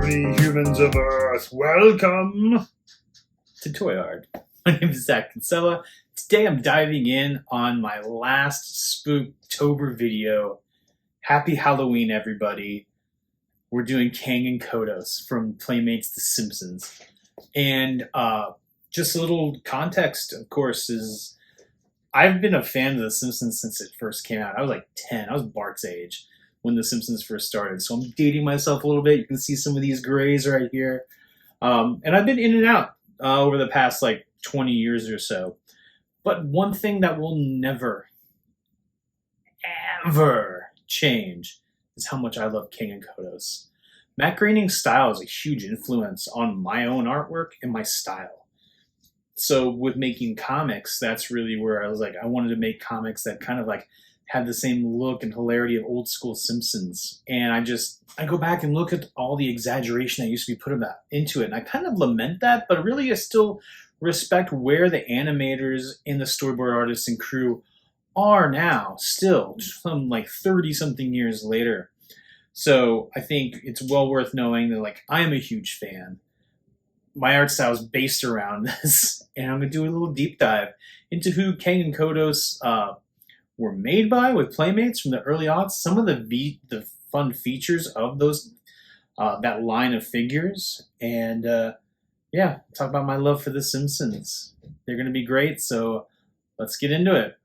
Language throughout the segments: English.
Harmony, humans of Earth, welcome to Toy Art. My name is Zach Kinsella. Today I'm diving in on my last Spooktober video. Happy Halloween, everybody. We're doing Kang Kodos from Playmates The Simpsons. And just a little context, of course, is I've been a fan of The Simpsons since it first came out. I was like 10. I was Bart's age when The Simpsons first started. So I'm dating myself a little bit. You can see some of these grays right here. And I've been in and out over the past like 20 years or so. But one thing that will never, ever change is how much I love Kang Kodos. Matt Groening's style is a huge influence on my own artwork and my style. So with making comics, that's really where I was like, I wanted to make comics that kind of like had the same look and hilarity of old school Simpsons. And I go back and look at all the exaggeration that used to be put into it. And I kind of lament that, but really I still respect where the animators and the storyboard artists and crew are now, still, some like 30 something years later. So I think it's well worth knowing that like I am a huge fan. My art style is based around this, and I'm going to do a little deep dive into who Kang Kodos were made by with Playmates from the early aughts. Some of the fun features of those that line of figures, and talk about my love for The Simpsons. They're going to be great, so let's get into it.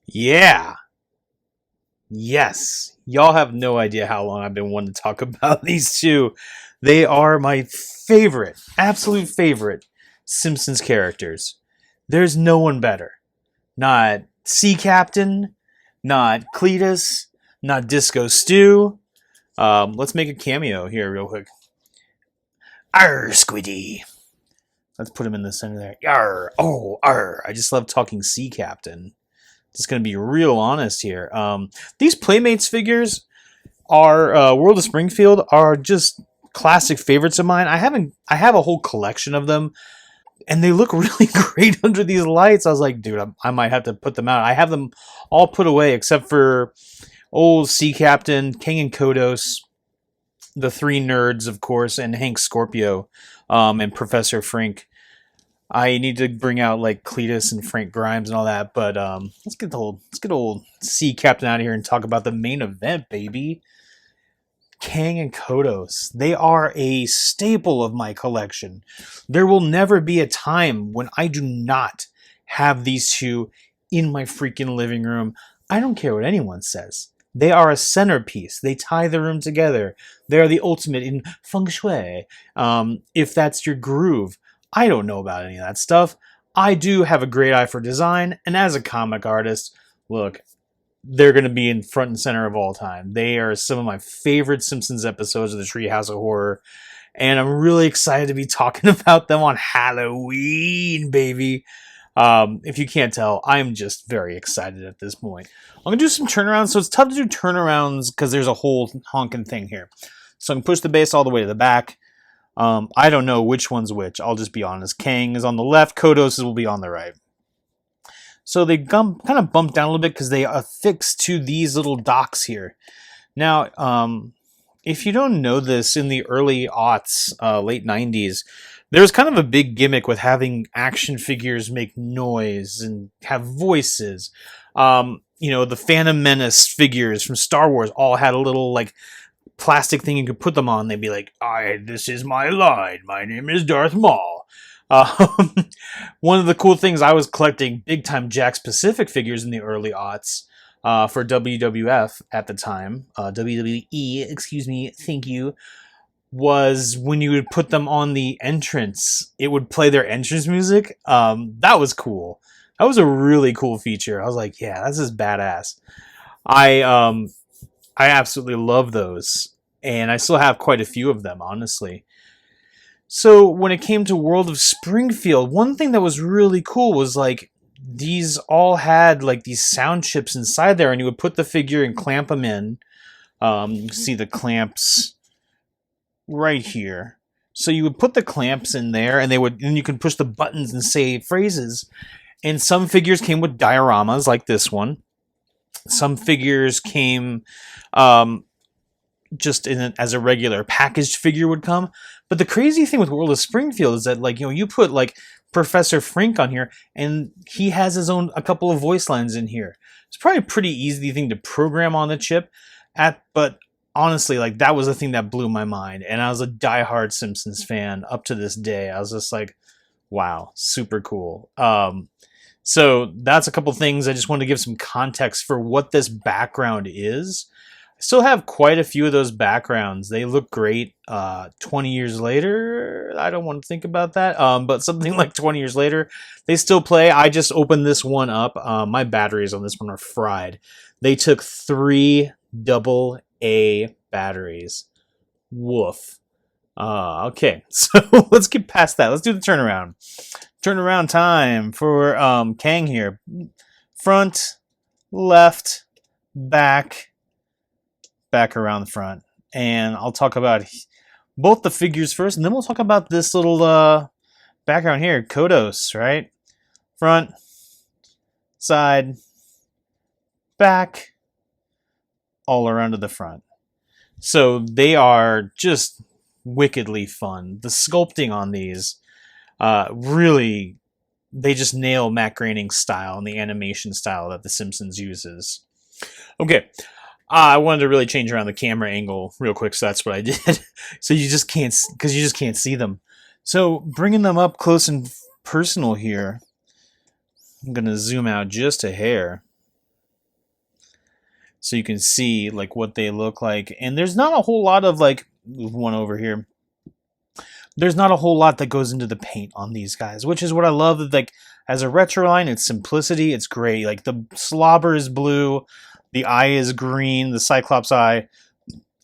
Yeah. Yes. Y'all have no idea how long I've been wanting to talk about these two. They are my favorite, absolute favorite Simpsons characters. There's no one better. Not Sea Captain, not Cletus, not Disco Stew. Let's make a cameo here real quick. Arr, Squiddy. Let's put him in the center there. Arr, oh, arr. I just love talking Sea Captain. Just going to be real honest here. These Playmates figures are World of Springfield are just classic favorites of mine. I have a whole collection of them, and they look really great under these lights. I was like, dude, I might have to put them out. I have them all put away except for old Sea Captain, Kang Kodos, the three nerds, of course, and Hank Scorpio, and Professor Frink. I need to bring out like Cletus and Frank Grimes and all that, but let's get old Sea Captain out of here and talk about the main event, baby. Kang Kodos. They are a staple of my collection. There will never be a time when I do not have these two in my freaking living room. I don't care what anyone says. They are a centerpiece. They tie the room together. They are the ultimate in feng shui. If that's your groove. I don't know about any of that stuff. I do have a great eye for design, and as a comic artist, look, they're going to be in front and center of all time. They are some of my favorite Simpsons episodes of the Treehouse of Horror, and I'm really excited to be talking about them on Halloween, baby. If you can't tell, I'm just very excited at this point. I'm going to do some turnarounds, so it's tough to do turnarounds because there's a whole honking thing here. So I'm going to push the base all the way to the back. I don't know which one's which. I'll just be honest. Kang is on the left. Kodos will be on the right. So they kind of bump down a little bit because they affix to these little docks here. Now, if you don't know this, in the early aughts, late 90s, there was kind of a big gimmick with having action figures make noise and have voices. The Phantom Menace figures from Star Wars all had a little like plastic thing you could put them on. They'd be like, this is my line. My name is Darth Maul. One of the cool things, I was collecting big time Jack Pacific figures in the early aughts for WWF at the time. WWE, excuse me, thank you. Was when you would put them on the entrance, it would play their entrance music. That was cool. That was a really cool feature. I was like, yeah, this is badass. I absolutely love those, and I still have quite a few of them, honestly. So when it came to World of Springfield, one thing that was really cool was like these all had like these sound chips inside there, and you would put the figure and clamp them in. You can see the clamps right here. So you would put the clamps in there, and then you could push the buttons and say phrases. And some figures came with dioramas like this one. Some figures came just as a regular packaged figure would come. But the crazy thing with World of Springfield is that, like, you put like Professor Frink on here, and he has a couple of voice lines in here. It's probably a pretty easy thing to program on the chip, but honestly, like, that was the thing that blew my mind. And I was a diehard Simpsons fan up to this day. I was just like, wow, super cool. So that's a couple things. I just wanted to give some context for what this background is. I still have quite a few of those backgrounds. They look great. 20 years later, I don't want to think about that, but something like 20 years later, they still play. I just opened this one up. My batteries on this one are fried. They took 3 AA batteries. Woof. Okay, so let's get past that. Let's do the turnaround. Turnaround time for Kang here. Front, left, back around the front. And I'll talk about both the figures first, and then we'll talk about this little background here. Kodos, right? Front, side, back, all around to the front. So they are just wickedly fun. The sculpting on these, really, they just nail Matt Groening's style and the animation style that The Simpsons uses. Okay, I wanted to really change around the camera angle real quick, so that's what I did. So you just can't see them. So bringing them up close and personal here, I'm gonna zoom out just a hair, so you can see like what they look like. And there's not a whole lot of, like, move one over here. There's not a whole lot that goes into the paint on these guys, which is what I love. Like, as a retro line, it's simplicity. It's great. Like, the slobber is blue, the eye is green, the Cyclops eye.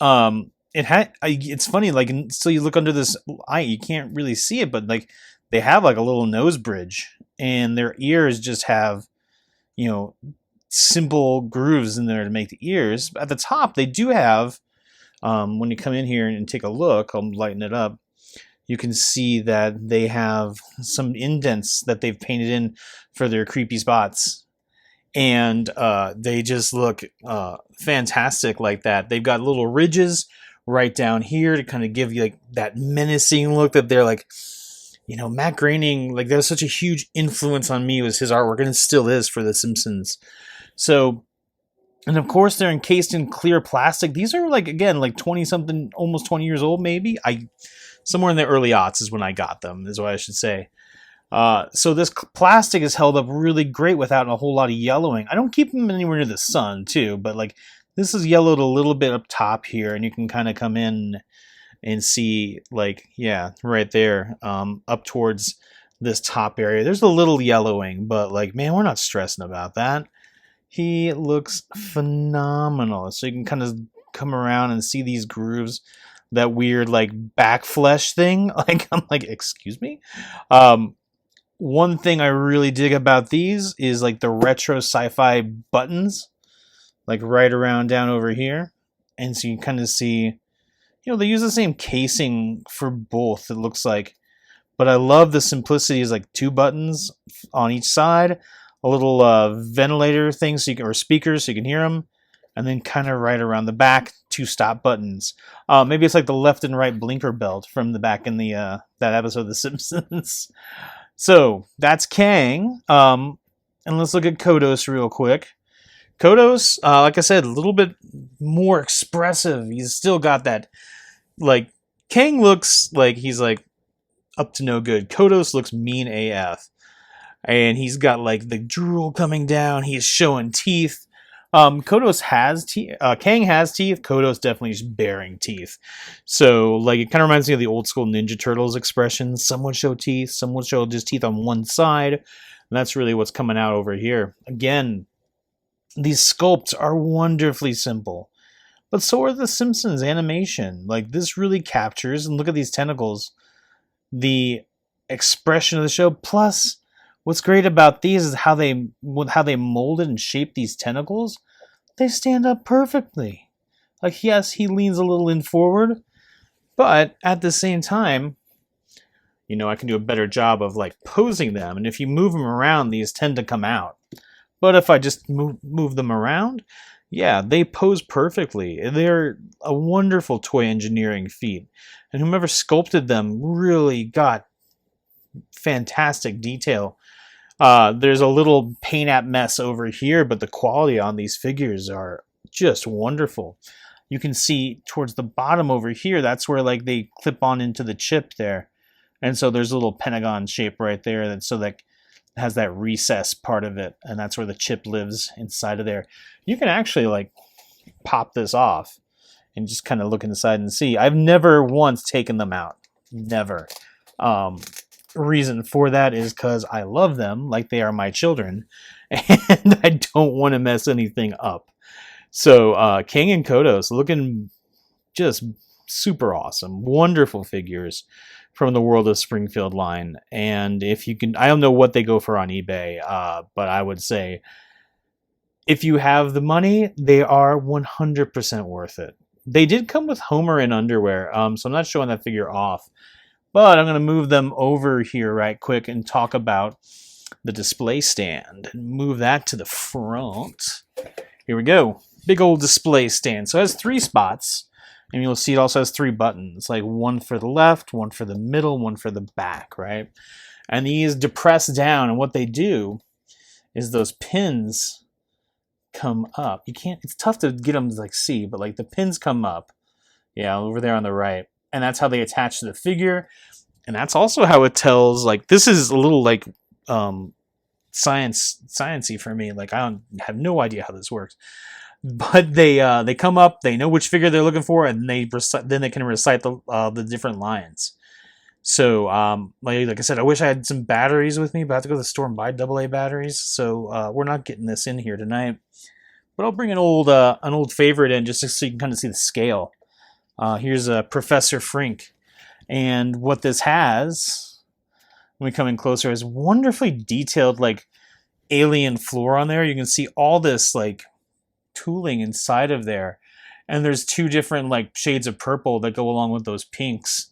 It's funny. Like, so you look under this eye, you can't really see it, but like they have like a little nose bridge, and their ears just have, simple grooves in there to make the ears. At the top, they do have. When you come in here and take a look, I'll lighten it up. You can see that they have some indents that they've painted in for their creepy spots. And they just look fantastic like that. They've got little ridges right down here to kind of give you like that menacing look that they're like, Matt Groening, like, there's such a huge influence on me was his artwork, and it still is for The Simpsons. So, and of course, they're encased in clear plastic. These are like, again, like 20-something, almost 20 years old, maybe. Somewhere in the early aughts is when I got them, is what I should say. So this plastic is held up really great without a whole lot of yellowing. I don't keep them anywhere near the sun, too, but like this is yellowed a little bit up top here, and you can kind of come in and see, like, yeah, right there, up towards this top area. There's a little yellowing, but like, man, we're not stressing about that. He looks phenomenal. So you can kind of come around and see these grooves, that weird like back flesh thing. Like, I'm like, excuse me? One thing I really dig about these is like the retro sci-fi buttons, like right around down over here. And so you kind of see, they use the same casing for both, it looks like. But I love the simplicity is like 2 buttons on each side, a little ventilator thing or speakers so you can hear them, and then kind of right around the back, 2 stop buttons. Maybe it's like the left and right blinker belt from the back in the that episode of The Simpsons. So that's Kang. And let's look at Kodos real quick. Kodos, like I said, a little bit more expressive. He's still got that, like, Kang looks like he's like up to no good. Kodos looks mean AF. And he's got like the drool coming down. He's showing teeth. Kodos has teeth. Kang has teeth. Kodos definitely is bearing teeth. So, like, it kind of reminds me of the old school Ninja Turtles expression. Some would show teeth. Some would show just teeth on one side. And that's really what's coming out over here. Again, these sculpts are wonderfully simple. But so are the Simpsons animation. Like, this really captures, and look at these tentacles, the expression of the show. Plus, what's great about these is how they molded and shaped these tentacles. They stand up perfectly. Like, yes, he leans a little in forward, but at the same time, I can do a better job of like posing them. And if you move them around, these tend to come out. But if I just move them around, Yeah, they pose perfectly. They're a wonderful toy engineering feat. And whomever sculpted them really got fantastic detail. There's a little paint app mess over here, but the quality on these figures are just wonderful. You can see towards the bottom over here, that's where like they clip on into the chip there. And so there's a little pentagon shape right there that so that has that recess part of it, and that's where the chip lives inside of there. You can actually like pop this off and just kind of look inside and see. I've never once taken them out. Never. Reason for that is because I love them like they are my children, and I don't want to mess anything up. So Kang and Kodos looking just super awesome. Wonderful figures from the World of Springfield line. And if you can, I don't know what they go for on eBay, but I would say if you have the money, they are 100% worth it. They did come with Homer in underwear, so I'm not showing that figure off. But I'm going to move them over here right quick and talk about the display stand. And move that to the front. Here we go. Big old display stand. So it has 3 spots. And you'll see it also has 3 buttons. Like one for the left, one for the middle, one for the back, right? And these depress down. And what they do is those pins come up. You can't, it's tough to get them to like see, but like the pins come up. Yeah, over there on the right. And that's how they attach to the figure. And that's also how it tells, like, this is a little like sciencey for me. Like, I have no idea how this works. But they come up, they know which figure they're looking for, and then they can recite the different lines. So, like I said, I wish I had some batteries with me, but I have to go to the store and buy AA batteries. So we're not getting this in here tonight. But I'll bring an old favorite in just so you can kind of see the scale. Here's Professor Frink. And what this has, when we come in closer, is wonderfully detailed, like, alien floor on there. You can see all this, like, tooling inside of there. And there's 2 different, like, shades of purple that go along with those pinks.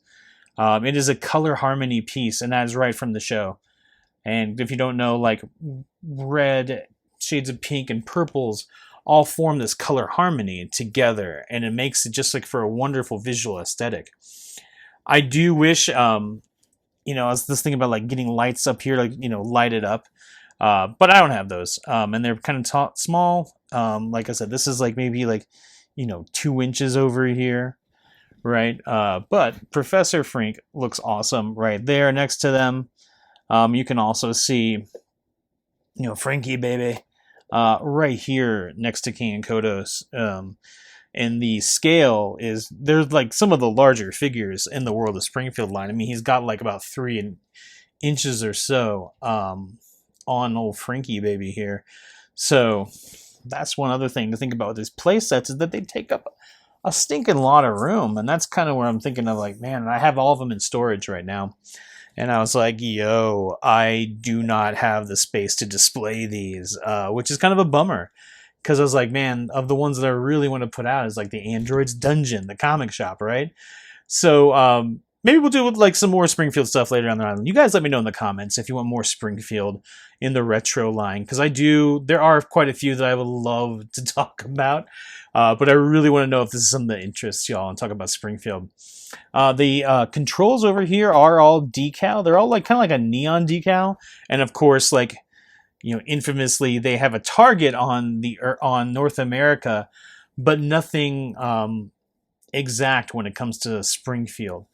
It is a color harmony piece, and that is right from the show. And if you don't know, like, red, shades of pink, and purples all form this color harmony together, and it makes it just like for a wonderful visual aesthetic. I do wish, I was just thinking about like getting lights up here, like, light it up, but I don't have those, and they're kind of small. Like I said, this is like maybe like, 2 inches over here, right? But Professor Frink looks awesome right there next to them. You can also see, Frankie baby. Right here next to Kang Kodos. And the scale is, there's like some of the larger figures in the World of Springfield line. I mean, he's got like about 3 inches or so on old Frankie baby here. So that's one other thing to think about with these play sets, is that they take up a stinking lot of room. And that's kind of where I'm thinking of like, man, I have all of them in storage right now. And I was like, yo, I do not have the space to display these, which is kind of a bummer. Because I was like, man, of the ones that I really want to put out is like the Androids Dungeon, the comic shop, right? So maybe we'll do like some more Springfield stuff later on the island. You guys let me know in the comments if you want more Springfield in the retro line. Because there are quite a few that I would love to talk about. But I really want to know if this is something that interests y'all and talk about Springfield. The controls over here are all decal. They're all like kind of like a neon decal, and of course, like, infamously, they have a target on North America, but nothing exact when it comes to Springfield.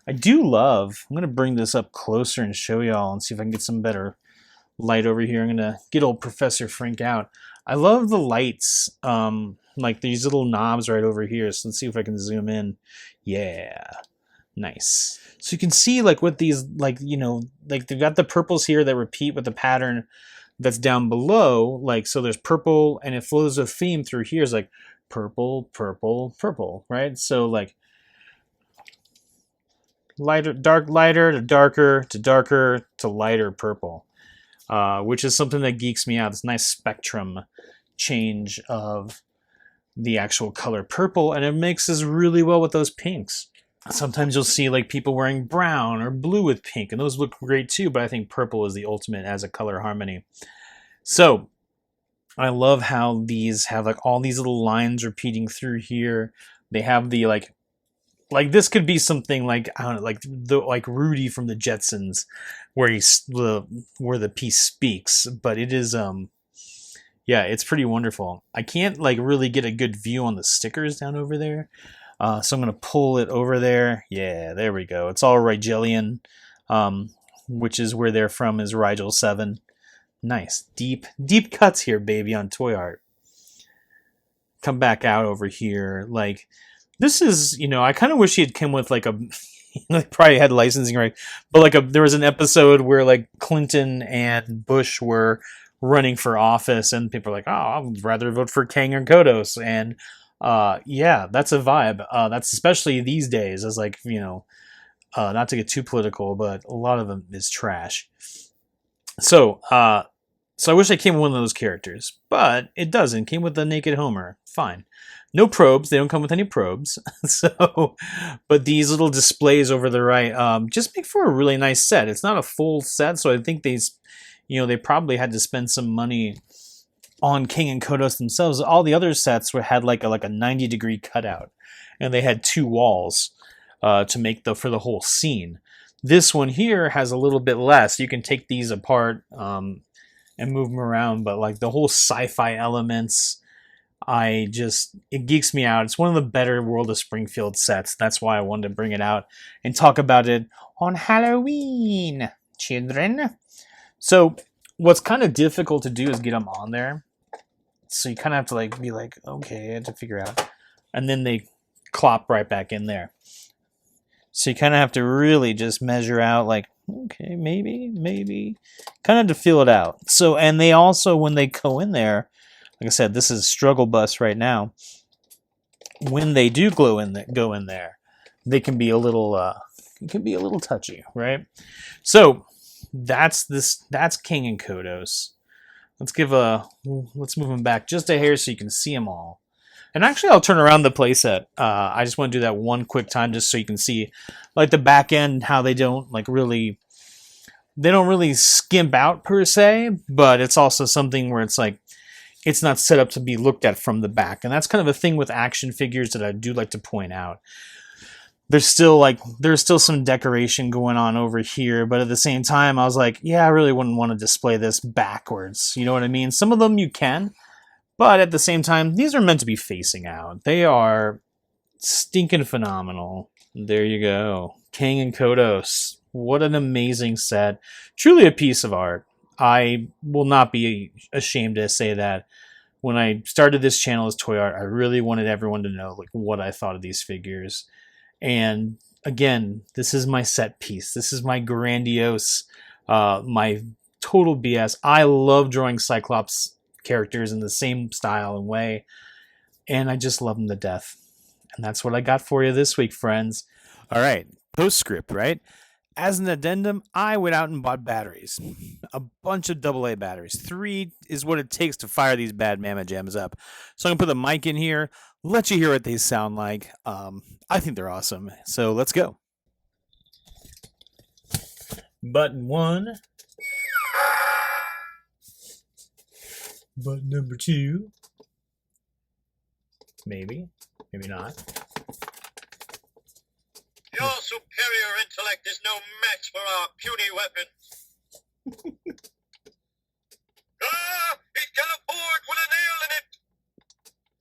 I do love. I'm gonna bring this up closer and show y'all and see if I can get some better light over here. I'm gonna get old Professor Frink out. I love the lights. Like these little knobs right over here. So let's see if I can zoom in. Yeah, nice. So you can see like what these, like, like they've got the purples here that repeat with the pattern that's down below. Like, so there's purple, and it flows a theme through here. It's like purple, purple, purple, right? So like lighter to darker to darker to lighter purple, which is something that geeks me out. This nice spectrum change of the actual color purple, and it mixes really well with those pinks. Sometimes you'll see like people wearing brown or blue with pink, and those look great too, but I think purple is the ultimate as a color harmony. So I love how these have like all these little lines repeating through here. They have the like this could be something like I don't know, like Rudy from the Jetsons, where where the piece speaks. But it is yeah, it's pretty wonderful. I can't like really get a good view on the stickers down over there, so I'm gonna pull it over there. Yeah, there we go. It's all Rigelian, which is where they're from. Is Rigel 7. Nice deep cuts here, baby, on toy art. Come back out over here, like. This is, I kind of wish he had come with like a, probably had licensing right, but like there was an episode where like Clinton and Bush were running for office, and people are like, oh, I'd rather vote for Kang and Kodos, and yeah, that's a vibe. That's especially these days, as like not to get too political, but a lot of them is trash. So I wish I came with one of those characters, but it doesn't. Came with the naked Homer. Fine. No probes. They don't come with any probes. So, but these little displays over the right just make for a really nice set. It's not a full set, so I think they probably had to spend some money on King and Kodos themselves. All the other sets had like a 90-degree cutout, and they had 2 walls to make for the whole scene. This one here has a little bit less. You can take these apart and move them around, but like the whole sci-fi elements. It geeks me out. It's one of the better World of Springfield sets. That's why I wanted to bring it out and talk about it on Halloween, children. So what's kind of difficult to do is get them on there. So you kind of have to like be like, okay, I have to figure out. And then they clop right back in there. So you kind of have to really just measure out like, okay, maybe, kind of to feel it out. So, and they also, when they go in there, like I said, this is struggle bus right now. When they do go in there, they can be a little touchy, right? So that's King and Kodos. Let's move them back just a hair so you can see them all. And actually, I'll turn around the playset. I just want to do that one quick time just so you can see, like the back end, how they don't really skimp out per se, but it's also something where it's like. It's not set up to be looked at from the back. And that's kind of a thing with action figures that I do like to point out. There's still some decoration going on over here, but at the same time, I was like, yeah, I really wouldn't want to display this backwards. You know what I mean? Some of them you can, but at the same time, these are meant to be facing out. They are stinking phenomenal. There you go. Kang and Kodos. What an amazing set. Truly a piece of art. I will not be ashamed to say that when I started this channel as Toy Art, I really wanted everyone to know like what I thought of these figures. And again, this is my set piece. This is my grandiose, my total BS. I love drawing Cyclops characters in the same style and way, and I just love them to death. And that's what I got for you this week, friends. All right, postscript, right? As an addendum, I went out and bought batteries. A bunch of AA batteries. 3 is what it takes to fire these bad mamma jams up. So I'm going to put the mic in here, let you hear what they sound like. I think they're awesome. So let's go. Button 1. Button number 2. Maybe not. Your superior intellect is no match for our puny weapons. He's got a board with a nail in it.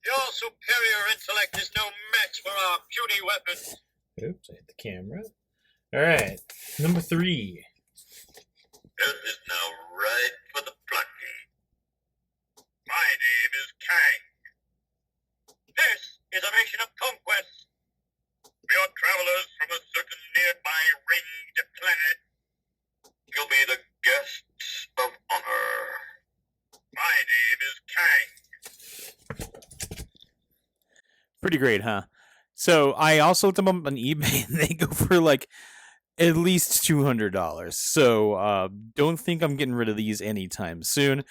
Your superior intellect is no match for our puny weapons. Oops, I hit the camera. All right, number 3. This is now right for the plucking. My name is Kang. This is a mission of conquest. We are travelers from a certain nearby ringed planet. You'll be the guests of honor. My name is Kang. Pretty great, huh? So I also looked them up on eBay, and they go for like at least $200. So don't think I'm getting rid of these anytime soon.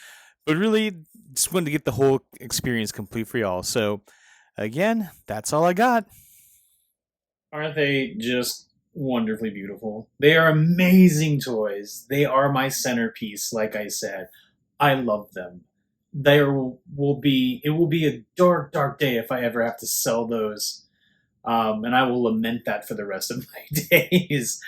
But really, just wanted to get the whole experience complete for y'all. So again, that's all I got. Aren't they just wonderfully beautiful? They are amazing toys. They are my centerpiece, like I said. I love them. it will be a dark, dark day if I ever have to sell those. And I will lament that for the rest of my days.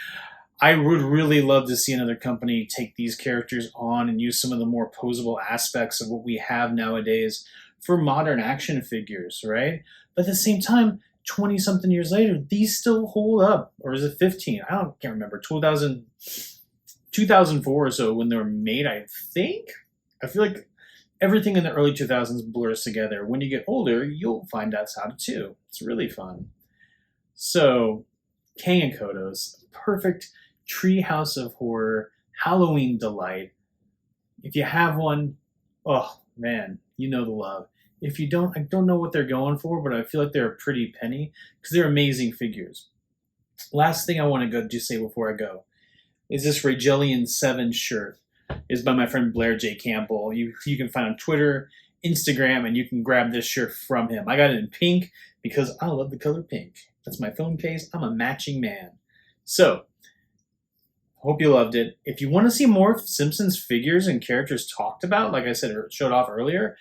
I would really love to see another company take these characters on and use some of the more posable aspects of what we have nowadays for modern action figures, right? But at the same time, 20 something years later, these still hold up. Or is it 15? Can't remember. 2004 or so when they were made, I think. I feel like everything in the early 2000s blurs together. When you get older, you'll find out how to too. It's really fun. So, Kang Kodos, perfect treehouse of horror, Halloween delight. If you have one, oh man, you know the love. If you don't, I don't know what they're going for, but I feel like they're a pretty penny because they're amazing figures. Last thing I want to just say before I go is this Ragellian 7 shirt is by my friend Blair J. Campbell. You can find on Twitter, Instagram, and you can grab this shirt from him. I got it in pink because I love the color pink. That's my phone case. I'm a matching man. So, hope you loved it. If you want to see more Simpsons figures and characters talked about, like I said, or showed off earlier,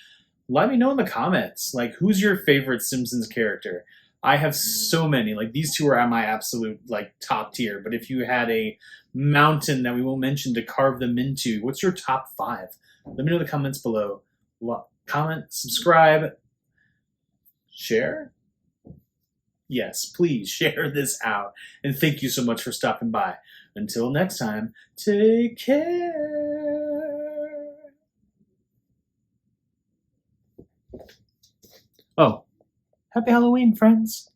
let me know in the comments. Like, who's your favorite Simpsons character? I have so many. Like, these two are at my absolute, like, top tier. But if you had a mountain that we won't mention to carve them into, what's your top 5? Let me know in the comments below. Comment, subscribe, share. Yes, please share this out. And thank you so much for stopping by. Until next time, take care. Oh, happy Halloween, friends.